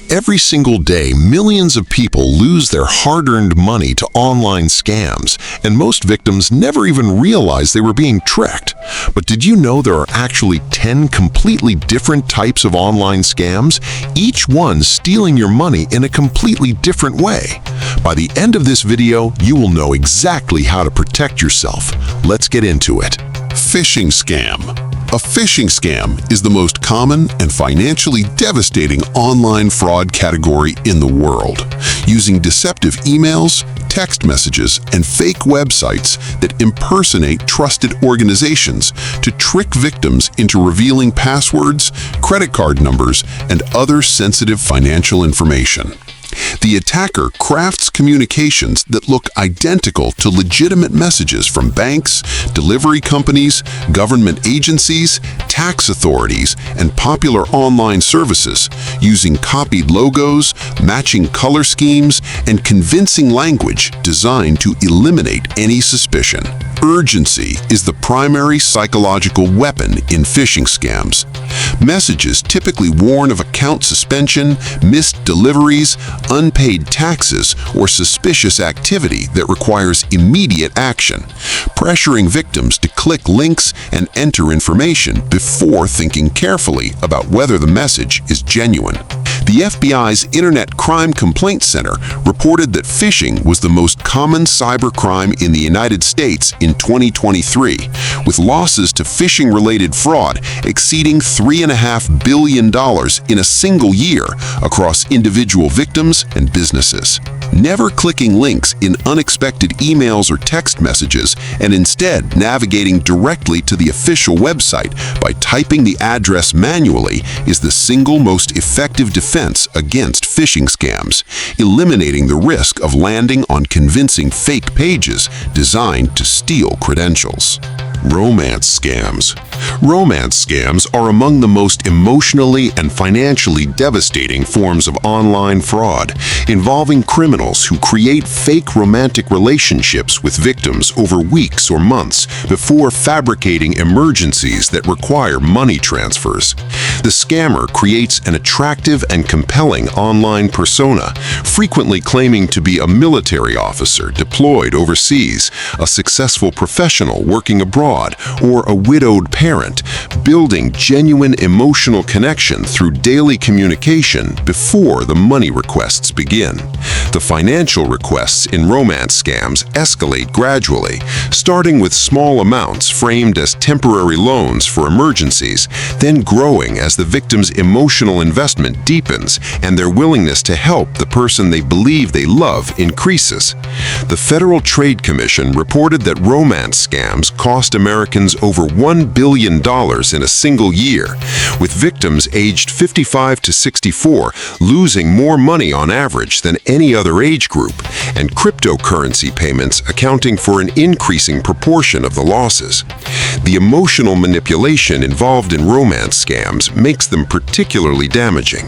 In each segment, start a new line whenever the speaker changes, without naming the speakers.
Every single day, millions of people lose their hard-earned money to online scams, and most victims never even realize they were being tricked. But did you know there are actually 10 completely different types of online scams, each one stealing your money in a completely different way? By the end of this video, you will know exactly how to protect yourself. Let's get into it.
Phishing scam. A phishing scam is the most common and financially devastating online fraud category in the world, using deceptive emails, text messages, and fake websites that impersonate trusted organizations to trick victims into revealing passwords, credit card numbers, and other sensitive financial information. The attacker crafts communications that look identical to legitimate messages from banks, delivery companies, government agencies, tax authorities, and popular online services, using copied logos, matching color schemes, and convincing language designed to eliminate any suspicion. Urgency is the primary psychological weapon in phishing scams. Messages typically warn of account suspension, missed deliveries, unpaid taxes, or suspicious activity that requires immediate action, pressuring victims to click links and enter information before thinking carefully about whether the message is genuine. The FBI's Internet Crime Complaint Center reported that phishing was the most common cybercrime in the United States in 2023, with losses to phishing-related fraud exceeding $3.5 billion in a single year across individual victims and businesses. Never clicking links in unexpected emails or text messages and instead navigating directly to the official website by typing the address manually is the single most effective defense against phishing scams, eliminating the risk of landing on convincing fake pages designed to steal credentials. Romance scams. Romance scams are among the most emotionally and financially devastating forms of online fraud, involving criminals who create fake romantic relationships with victims over weeks or months before fabricating emergencies that require money transfers. The scammer creates an attractive and compelling online persona, frequently claiming to be a military officer deployed overseas, a successful professional working abroad, or a widowed parent, building genuine emotional connection through daily communication before the money requests begin. The financial requests in romance scams escalate gradually, starting with small amounts framed as temporary loans for emergencies, then growing as the victim's emotional investment deepens and their willingness to help the person they believe they love increases. The Federal Trade Commission reported that romance scams cost Americans over $1 billion in a single year, with victims aged 55 to 64 losing more money on average than any other age group, and cryptocurrency payments accounting for an increasing proportion of the losses. The emotional manipulation involved in romance scams makes them particularly damaging.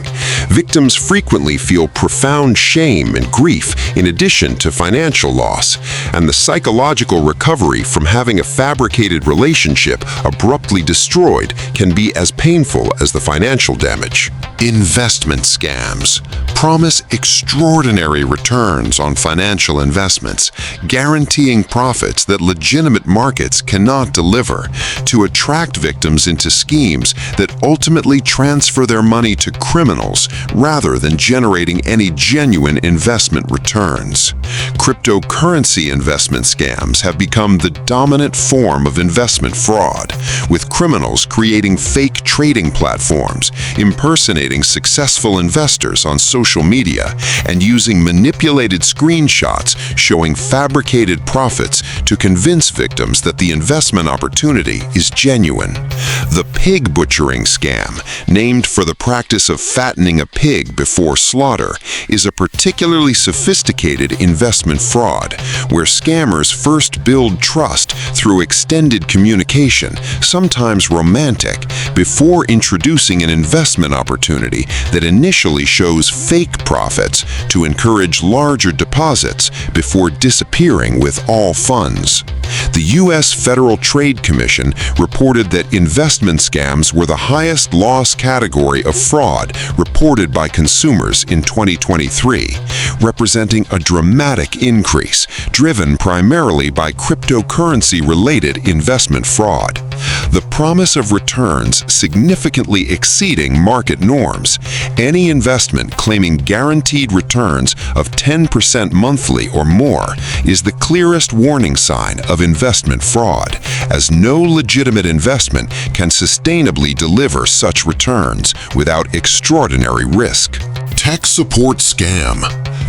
Victims frequently feel profound shame and grief in addition to financial loss, and the psychological recovery from having a fabricated relationship abruptly destroyed can be as painful as the financial damage. Investment scams promise extraordinary returns on financial investments, guaranteeing profits that legitimate markets cannot deliver, to attract victims into schemes that ultimately transfer their money to criminals rather than generating any genuine investment returns. Cryptocurrency investment scams have become the dominant form of investment fraud, with criminals creating fake trading platforms, impersonating successful investors on social media, and using manipulated screenshots showing fabricated profits to convince victims that the investment opportunity is genuine. The pig butchering scam, named for the practice of fattening a pig before slaughter, is a particularly sophisticated investment fraud, where scammers first build trust through extended communication, sometimes romantic, before introducing an investment opportunity that initially shows fake
fake profits to encourage larger deposits before disappearing with all funds. The U.S. Federal Trade Commission reported that investment scams were the highest loss category of fraud reported by consumers in 2023, representing a dramatic increase driven primarily by cryptocurrency-related investment fraud. The promise of returns significantly exceeding market norms. Any investment claiming guaranteed returns of 10% monthly or more is the clearest warning sign of investment fraud, as no legitimate investment can sustainably deliver such returns without extraordinary risk.
Tech support scam.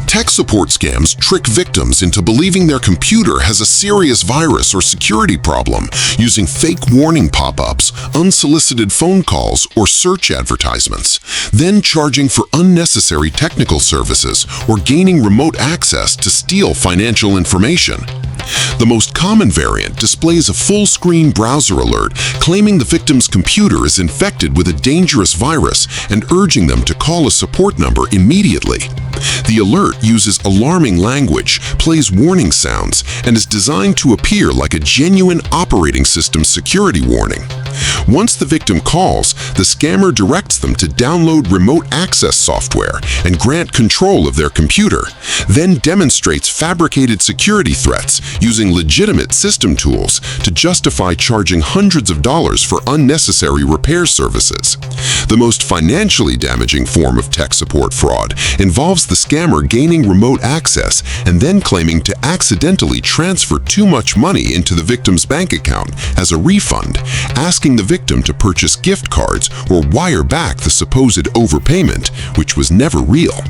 Tech support scams trick victims into believing their computer has a serious virus or security problem using fake warning pop-ups, unsolicited phone calls, or search advertisements, then charging for unnecessary technical services or gaining remote access to steal financial information. The most common variant displays a full-screen browser alert claiming the victim's computer is infected with a dangerous virus and urging them to call a support number immediately. The alert uses alarming language, plays warning sounds, and is designed to appear like a genuine operating system security warning. Once the victim calls, the scammer directs them to download remote access software and grant control of their computer, then demonstrates fabricated security threats using legitimate system tools to justify charging hundreds of dollars for unnecessary repair services. The most financially damaging form of tech support fraud involves the scammer gaining remote access and then claiming to accidentally transfer too much money into the victim's bank account as a refund, asking the victim to purchase gift cards or wire back the supposed overpayment, which was never real.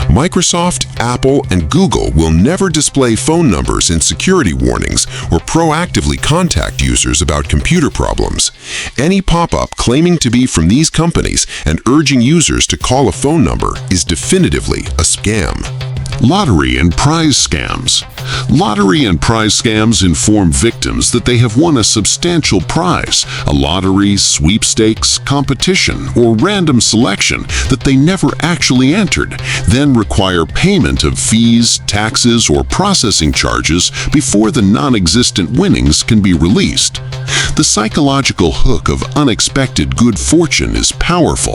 Microsoft, Apple, and Google will never display phone numbers in security warnings or proactively contact users about computer problems. Any pop-up claiming to be from these companies and urging users to call a phone number is definitively a scam.
Lottery and prize scams. Lottery and prize scams inform victims that they have won a substantial prize, a lottery, sweepstakes, competition, or random selection that they never actually entered, then require payment of fees, taxes, or processing charges before the non-existent winnings can be released. The psychological hook of unexpected good fortune is powerful.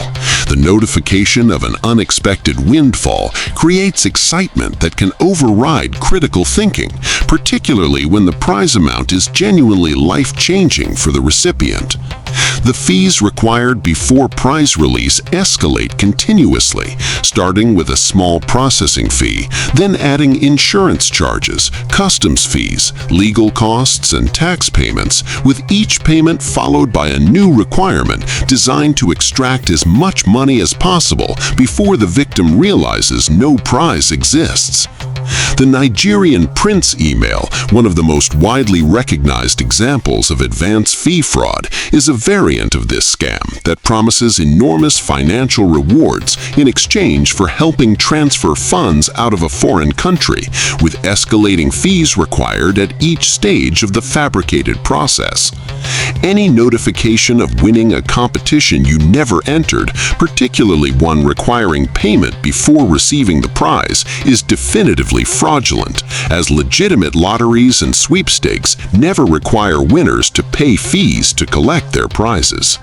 The notification of an unexpected windfall creates excitement that can override critical thinking, particularly when the prize amount is genuinely life-changing for the recipient. The fees required before prize release escalate continuously, starting with a small processing fee, then adding insurance charges, customs fees, legal costs, and tax payments, with each payment followed by a new requirement designed to extract as much money as possible before the victim realizes no prize exists. The Nigerian Prince email, one of the most widely recognized examples of advance fee fraud, is a variant of this scam that promises enormous financial rewards in exchange for helping transfer funds out of a foreign country, with escalating fees required at each stage of the fabricated process. Any notification of winning a competition you never entered, particularly one requiring payment before receiving the prize, is definitively fraudulent, as legitimate lotteries and sweepstakes never require winners to pay fees to collect their prizes.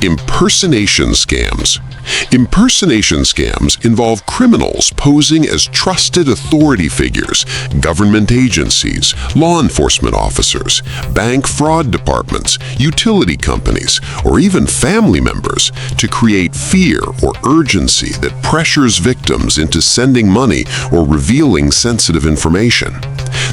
Impersonation scams. Impersonation scams involve criminals posing as trusted authority figures, government agencies, law enforcement officers, bank fraud departments, utility companies, or even family members to create fear or urgency that pressures victims into sending money or revealing sensitive information.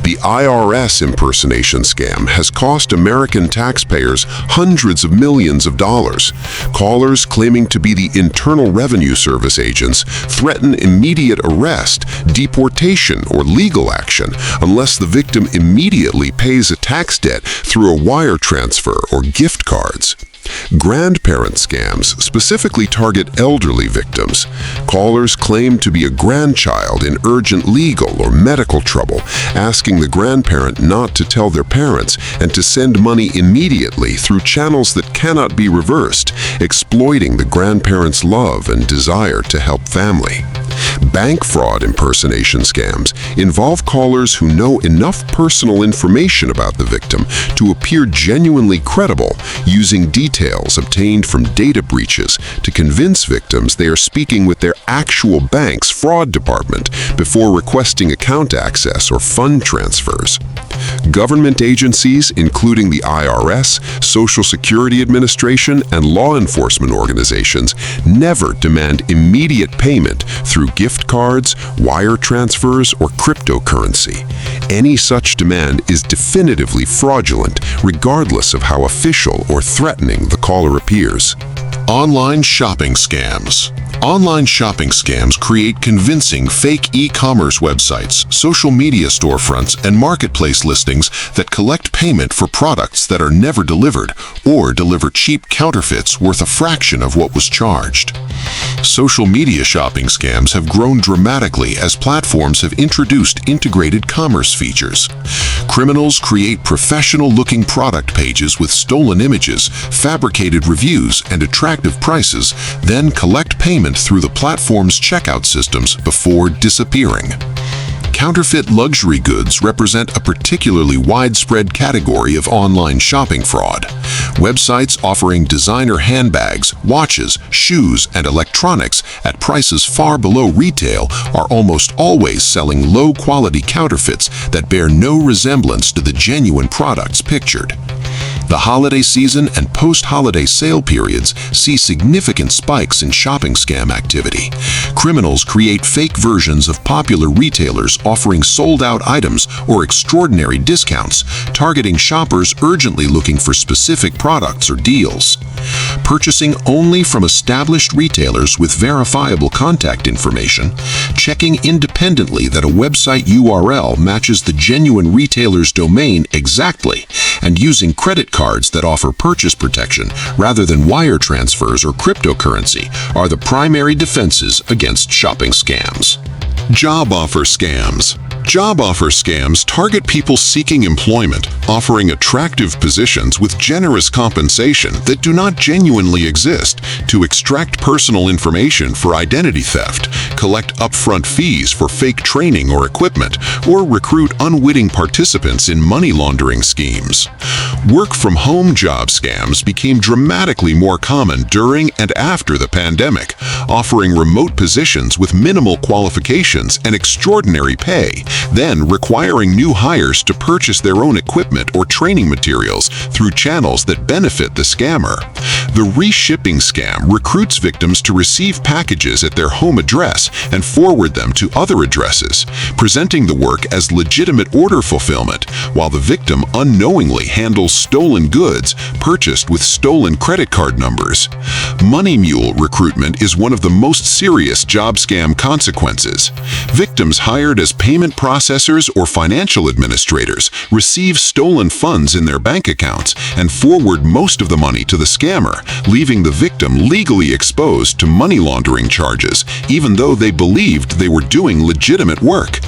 The IRS impersonation scam has cost American taxpayers hundreds of millions of dollars. Callers claiming to be the Internal Revenue Service agents threaten immediate arrest, deportation, or legal action unless the victim immediately pays a tax debt through a wire transfer or gift cards. Grandparent scams specifically target elderly victims. Callers claim to be a grandchild in urgent legal or medical trouble, asking the grandparent not to tell their parents and to send money immediately through channels that cannot be reversed, exploiting the grandparent's love and desire to help family. Bank fraud impersonation scams involve callers who know enough personal information about the victim to appear genuinely credible, using details obtained from data breaches to convince victims they are speaking with their actual bank's fraud department before requesting account access or fund transfers. Government agencies, including the IRS, Social Security Administration, and law enforcement organizations, never demand immediate payment through gift cards, wire transfers, or cryptocurrency. Any such demand is definitively fraudulent, regardless of how official or threatening the caller appears.
Online shopping scams. Online shopping scams create convincing fake e-commerce websites, social media storefronts, and marketplace listings that collect payment for products that are never delivered or deliver cheap counterfeits worth a fraction of what was charged. Social media shopping scams have grown dramatically as platforms have introduced integrated commerce features. Criminals create professional-looking product pages with stolen images, fabricated reviews, and attractive prices, then collect payment through the platform's checkout systems before disappearing. Counterfeit luxury goods represent a particularly widespread category of online shopping fraud. Websites offering designer handbags, watches, shoes, and electronics at prices far below retail are almost always selling low-quality counterfeits that bear no resemblance to the genuine products pictured. The holiday season and post-holiday sale periods see significant spikes in shopping scam activity. Criminals create fake versions of popular retailers offering sold-out items or extraordinary discounts, targeting shoppers urgently looking for specific products or deals. Purchasing only from established retailers with verifiable contact information, checking independently that a website URL matches the genuine retailer's domain exactly, and using credit cards that offer purchase protection rather than wire transfers or cryptocurrency are the primary defenses against shopping scams.
Job offer scams. Job offer scams target people seeking employment, offering attractive positions with generous compensation that do not genuinely exist to extract personal information for identity theft, collect upfront fees for fake training or equipment, or recruit unwitting participants in money laundering schemes. Work-from-home job scams became dramatically more common during and after the pandemic, offering remote positions with minimal qualifications and extraordinary pay, then requiring new hires to purchase their own equipment or training materials through channels that benefit the scammer. The reshipping scam recruits victims to receive packages at their home address and forward them to other addresses, presenting the work as legitimate order fulfillment, while the victim unknowingly handles stolen goods purchased with stolen credit card numbers. Money mule recruitment is one of the most serious job scam consequences. Victims hired as payment processors or financial administrators receive stolen funds in their bank accounts and forward most of the money to the scammer, leaving the victim legally exposed to money laundering charges, even though they believed they were doing legitimate work.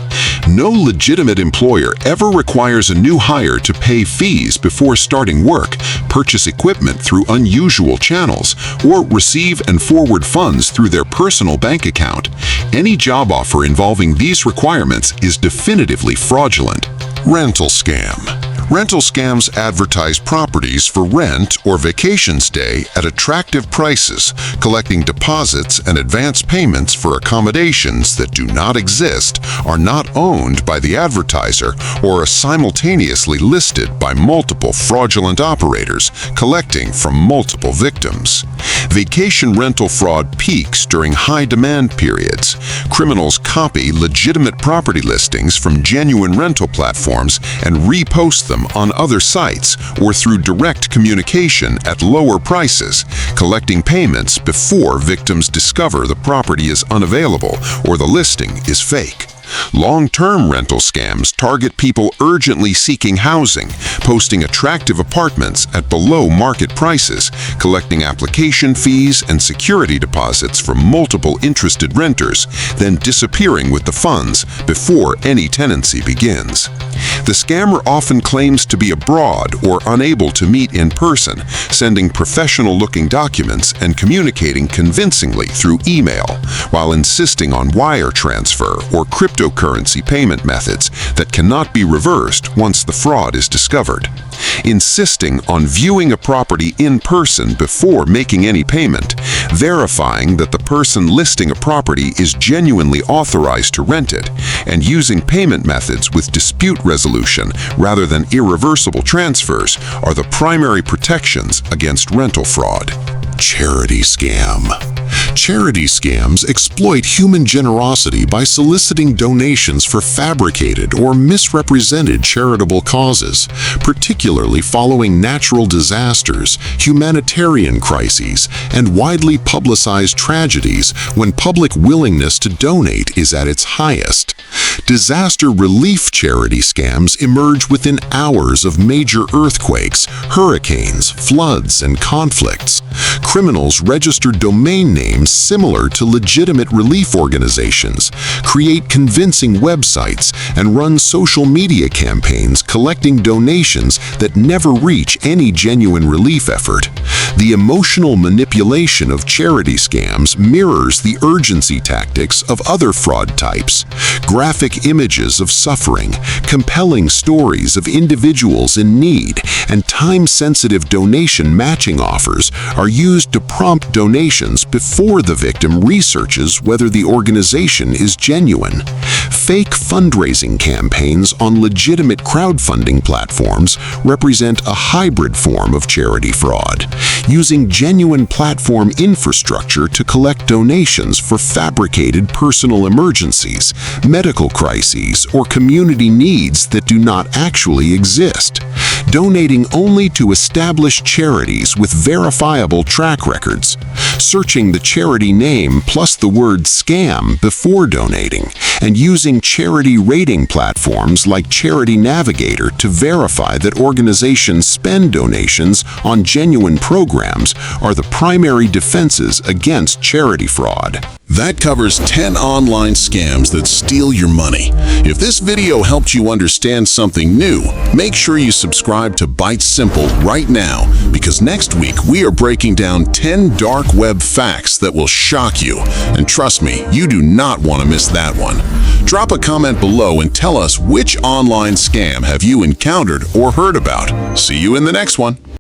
No legitimate employer ever requires a new hire to pay fees before starting work, purchase equipment through unusual channels, or receive and forward funds through their personal bank account. Any job offer involving these requirements is definitively fraudulent.
Rental scam. Rental scams advertise properties for rent or vacation stay at attractive prices, collecting deposits and advance payments for accommodations that do not exist, are not owned by the advertiser, or are simultaneously listed by multiple fraudulent operators, collecting from multiple victims. Vacation rental fraud peaks during high demand periods. Criminals copy legitimate property listings from genuine rental platforms and repost them on other sites or through direct communication at lower prices, collecting payments before victims discover the property is unavailable or the listing is fake. Long-term rental scams target people urgently seeking housing, posting attractive apartments at below-market prices, collecting application fees and security deposits from multiple interested renters, then disappearing with the funds before any tenancy begins. The scammer often claims to be abroad or unable to meet in person, sending professional-looking documents and communicating convincingly through email, while insisting on wire transfer or cryptocurrency payment methods that cannot be reversed once the fraud is discovered. Insisting on viewing a property in person before making any payment, verifying that the person listing a property is genuinely authorized to rent it, and using payment methods with dispute resolution rather than irreversible transfers are the primary protections against rental fraud.
Charity scam. Charity scams exploit human generosity by soliciting donations for fabricated or misrepresented charitable causes, particularly following natural disasters, humanitarian crises, and widely publicized tragedies when public willingness to donate is at its highest. Disaster relief charity scams emerge within hours of major earthquakes, hurricanes, floods, and conflicts. Criminals register domain names similar to legitimate relief organizations, create convincing websites, and run social media campaigns collecting donations that never reach any genuine relief effort. The emotional manipulation of charity scams mirrors the urgency tactics of other fraud types. Graphic images of suffering, compelling stories of individuals in need, and time-sensitive donation matching offers are used to prompt donations before the victim researches whether the organization is genuine. Fake fundraising campaigns on legitimate crowdfunding platforms represent a hybrid form of charity fraud, using genuine platform infrastructure to collect donations for fabricated personal emergencies, medical crises, or community needs that do not actually exist. Donating only to established charities with verifiable track records, searching the charity name plus the word scam before donating, and using charity rating platforms like Charity Navigator to verify that organizations spend donations on genuine programs are the primary defenses against charity fraud.
That covers 10 online scams that steal your money. If this video helped you understand something new, make sure you subscribe to ByteSimple right now, because next week we are breaking down 10 dark web facts that will shock you. And trust me, you do not want to miss that one. Drop a comment below and tell us which online scam have you encountered or heard about. See you in the next one.